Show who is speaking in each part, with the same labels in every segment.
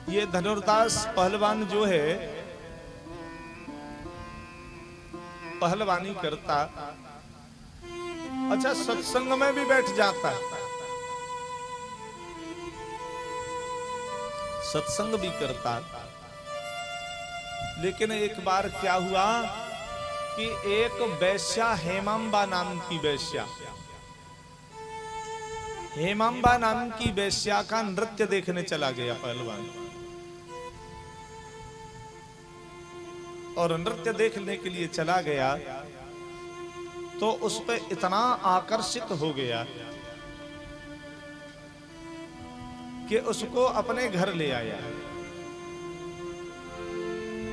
Speaker 1: ये धनुर्दास पहलवान जो है पहलवानी करता, अच्छा सत्संग में भी बैठ जाता, सत्संग भी करता। लेकिन एक बार क्या हुआ कि एक वैश्या, हेमांबा नाम की वैश्या, हेमांबा नाम की वैश्या का नृत्य देखने चला गया पहलवान। और नृत्य देखने के लिए चला गया तो उस पे इतना आकर्षित हो गया कि उसको अपने घर ले आया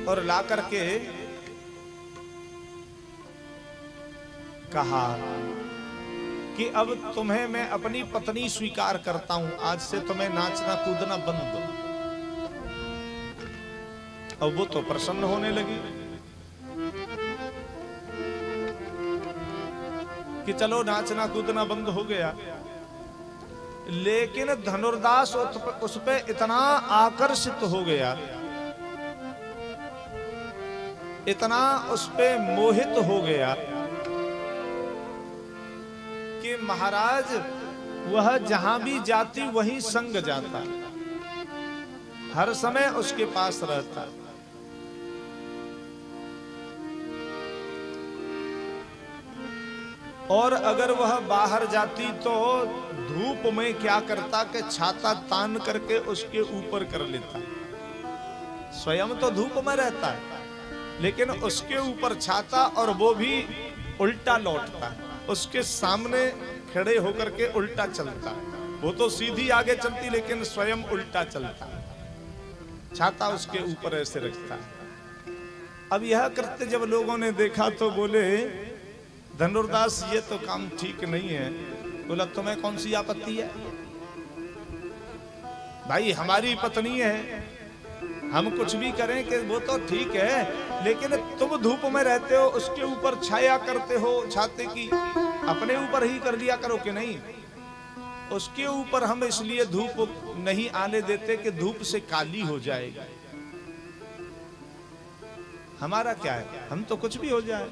Speaker 1: और ला करके कहा कि अब तुम्हें मैं अपनी पत्नी स्वीकार करता हूं, आज से तुम्हें नाचना कूदना बंद दो। अब वो तो प्रसन्न होने लगी कि चलो नाचना कूदना बंद हो गया। लेकिन धनुर्दास उस पे इतना आकर्षित हो गया, इतना उस पे मोहित हो गया कि महाराज वह जहां भी जाती वहीं संग जाता, हर समय उसके पास रहता। और अगर वह बाहर जाती तो धूप में क्या करता कि छाता तान करके उसके ऊपर कर लेता। स्वयं तो धूप में रहता है लेकिन उसके ऊपर छाता, और वो भी उल्टा लौटता, उसके सामने खड़े होकर के उल्टा चलता। वो तो सीधी आगे चलती लेकिन स्वयं उल्टा चलता, छाता उसके ऊपर ऐसे रखता। अब यह कृत्य जब लोगों ने देखा तो बोले धनुर्दास ये तो काम ठीक नहीं है। बोला तुम्हें कौन सी आपत्ति है भाई, हमारी पत्नी है, हम कुछ भी करें कि वो तो ठीक है, लेकिन तुम धूप में रहते हो, उसके ऊपर छाया करते हो छाते की, अपने ऊपर ही कर लिया करो कि नहीं। उसके ऊपर हम इसलिए धूप नहीं आने देते कि धूप से काली हो जाएगी। हमारा क्या है, हम तो कुछ भी हो जाए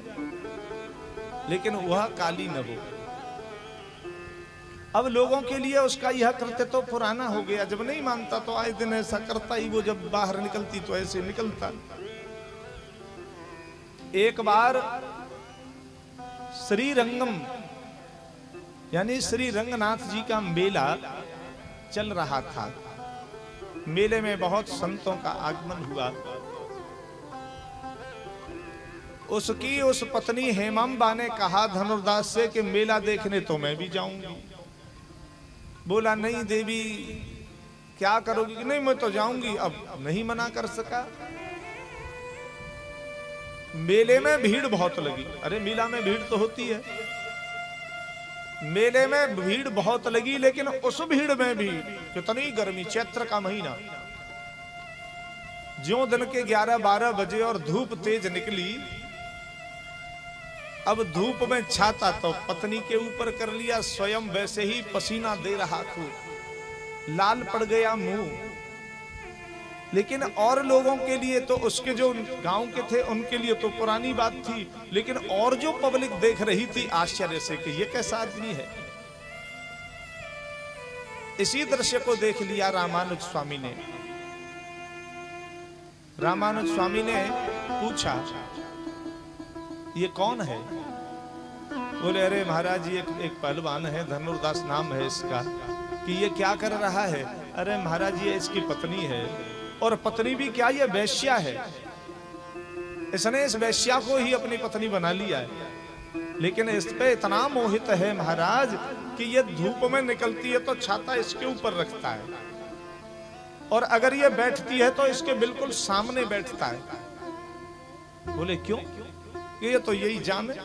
Speaker 1: लेकिन वह काली न हो। अब लोगों के लिए उसका यह कृत्य तो पुराना हो गया, जब नहीं मानता तो आए दिन ऐसा करता ही, वो जब बाहर निकलती तो ऐसे निकलता। एक बार श्रीरंगम यानी श्री रंगनाथ जी का मेला चल रहा था। मेले में बहुत संतों का आगमन हुआ। उसकी उस पत्नी हेमांबा ने कहा धनुर्दास से कि मेला देखने तो मैं भी जाऊंगी। बोला नहीं देवी क्या करोगी? कि नहीं मैं तो जाऊंगी। अब नहीं मना कर सका। मेले में भीड़ बहुत लगी। अरे मेला में भीड़ तो होती है, मेले में भीड़ बहुत लगी, लेकिन उस भीड़ में भी कितनी गर्मी, चैत्र का महीना, ज्यों दिन के 11-12 बजे और धूप तेज निकली। अब धूप में छाता तो पत्नी के ऊपर कर लिया, स्वयं वैसे ही पसीना दे रहा था, लाल पड़ गया मुंह। लेकिन और लोगों के लिए तो, उसके जो गांव के थे उनके लिए तो पुरानी बात थी, लेकिन और जो पब्लिक देख रही थी आश्चर्य से कि ये कैसा आदमी है। इसी दृश्य को देख लिया रामानुज स्वामी ने। रामानुज स्वामी ने पूछा ये कौन है? बोले अरे महाराज ये एक पहलवान है, धनुर्दास नाम है इसका। कि ये क्या कर रहा है? अरे महाराज ये इसकी पत्नी है, और पत्नी भी क्या, ये वैश्या है। इसने इस वैश्या को ही अपनी पत्नी बना लिया है, लेकिन इस पे इतना मोहित है महाराज कि ये धूप में निकलती है तो छाता इसके ऊपर रखता है, और अगर ये बैठती है तो इसके बिल्कुल सामने बैठता है। बोले क्यों? ये तो यही जान है।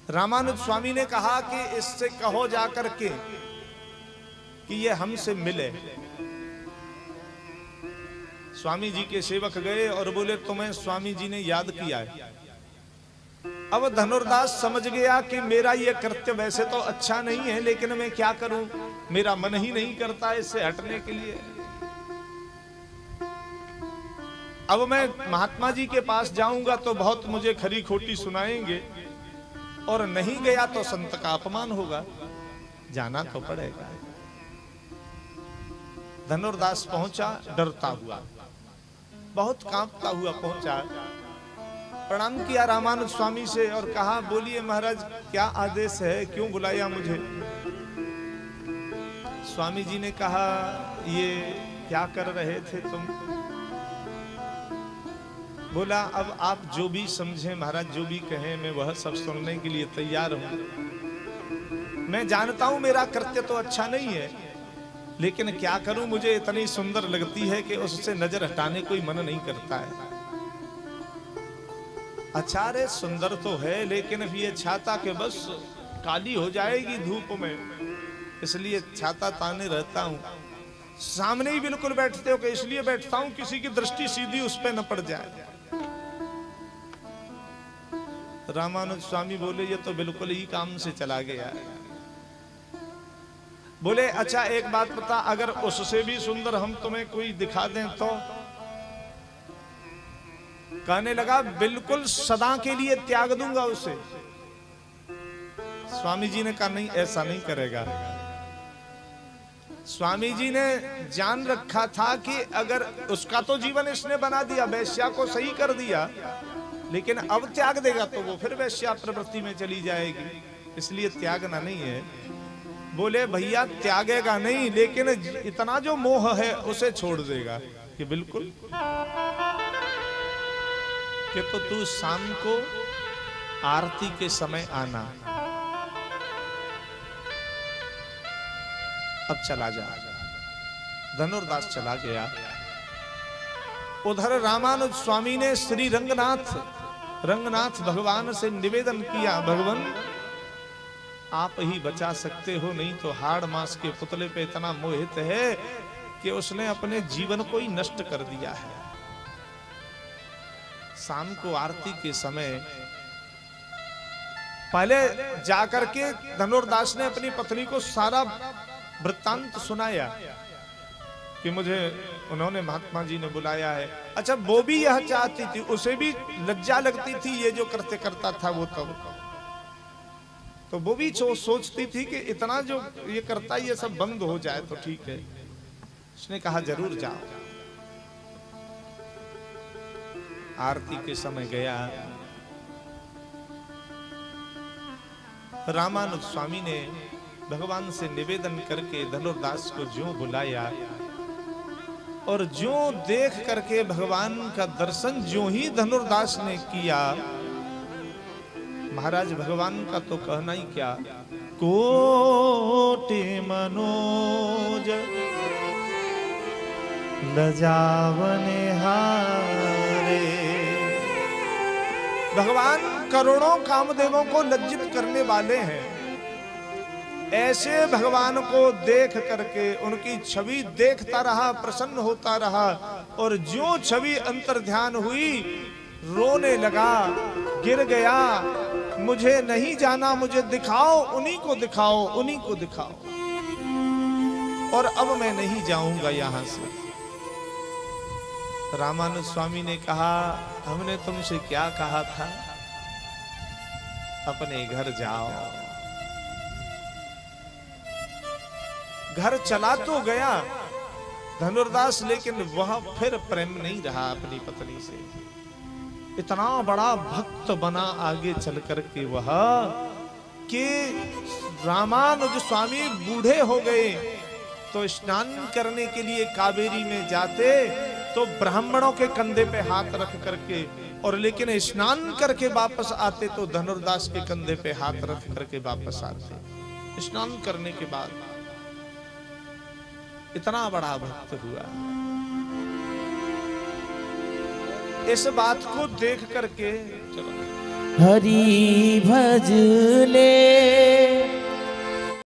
Speaker 1: रामानुज स्वामी ने कहा कि इससे कहो जाकर के कि ये हमसे मिले। स्वामी जी के सेवक गए और बोले तुम्हें स्वामी जी ने याद किया है। अब धनुर्दास समझ गया कि मेरा ये कृत्य वैसे तो अच्छा नहीं है, लेकिन मैं क्या करूं, मेरा मन ही नहीं करता इससे हटने के लिए। अब मैं महात्मा जी के पास जाऊंगा तो बहुत मुझे खरी खोटी सुनाएंगे, और नहीं गया तो संत का अपमान होगा, जाना तो पड़ेगा। धनुर्दास पहुंचा डरता हुआ, बहुत कांपता हुआ पहुंचा, प्रणाम किया रामानुज स्वामी से और कहा, बोलिए महाराज क्या आदेश है, क्यों बुलाया मुझे? स्वामी जी ने कहा, ये क्या कर रहे थे तुम? बोला, अब आप जो भी समझे महाराज, जो भी कहें मैं वह सब सुनने के लिए तैयार हूं। मैं जानता हूं मेरा कृत्य तो अच्छा नहीं है, लेकिन क्या करूं, मुझे इतनी सुंदर लगती है कि उससे नजर हटाने कोई मन नहीं करता है। अच्छा रे सुंदर तो है, लेकिन अब ये छाता के बस काली हो जाएगी धूप में, इसलिए छाता ताने रहता हूं। सामने ही बिल्कुल बैठते हो कि इसलिए बैठता हूं किसी की दृष्टि सीधी उस पर न पड़ जाए। रामानुज स्वामी बोले, ये तो बिल्कुल ही काम से चला गया। बोले, अच्छा एक बात बता, अगर उससे भी सुंदर हम तुम्हें कोई दिखा दें तो? कहने लगा, बिल्कुल सदा के लिए त्याग दूंगा उसे। स्वामी जी ने कहा, नहीं ऐसा नहीं करेगा। स्वामी जी ने जान रखा था कि अगर उसका तो जीवन इसने बना दिया, वैश्या को सही कर दिया, लेकिन अब त्याग देगा तो वो फिर वैश्या प्रवृत्ति में चली जाएगी, इसलिए त्यागना नहीं है। बोले, भैया त्यागेगा नहीं, लेकिन इतना जो मोह है उसे छोड़ देगा कि बिल्कुल कि तो तू शाम को आरती के समय आना, अब चला जा। धनुर्दास चला गया। उधर रामानुज स्वामी ने श्री रंगनाथ भगवान से निवेदन किया, भगवान आप ही बचा सकते हो, नहीं तो हाड़ मांस के पुतले पे इतना मोहित है कि उसने अपने जीवन को ही नष्ट कर दिया है। शाम को आरती के समय पहले जाकर के धनुर्दास ने अपनी पत्नी को सारा वृत्तांत सुनाया कि मुझे उन्होंने महात्मा जी ने बुलाया है। अच्छा, वो भी यह चाहती थी, उसे भी लज्जा लगती थी ये जो करते करता था वो, तो वो भी सोचती थी कि इतना जो ये करता है ये सब बंद हो जाए तो ठीक है। उसने कहा, जरूर जाओ। आरती के समय गया। रामानुज स्वामी ने भगवान से निवेदन करके धनुर्दास को ज्यों बुलाया, और ज्यों देख करके भगवान का दर्शन ज्यों ही धनुर्दास ने किया, महाराज भगवान का तो कहना ही क्या, कोटि मनोज लजावने हारे। भगवान करोड़ों कामदेवों को लज्जित करने वाले हैं। ऐसे भगवान को देख करके उनकी छवि देखता रहा, प्रसन्न होता रहा, और जो छवि अंतर ध्यान हुई, रोने लगा, गिर गया, मुझे नहीं जाना, मुझे दिखाओ, उन्हीं को दिखाओ, उन्हीं को दिखाओ, और अब मैं नहीं जाऊंगा यहां से। रामानुज स्वामी ने कहा, हमने तुमसे क्या कहा था, अपने घर जाओ। घर चला तो गया धनुर्दास, लेकिन वह फिर प्रेम नहीं रहा अपनी पत्नी से। इतना बड़ा भक्त बना आगे चल करके वह कि रामानुज स्वामी बूढ़े हो गए तो स्नान करने के लिए कावेरी में जाते तो ब्राह्मणों के कंधे पे हाथ रख करके, और लेकिन स्नान करके वापस आते तो धनुर्दास के कंधे पे हाथ रख करके वापस आते। स्नान करने के बाद इतना बड़ा भक्त हुआ। इस बात को देख करके चलो
Speaker 2: हरि भज ले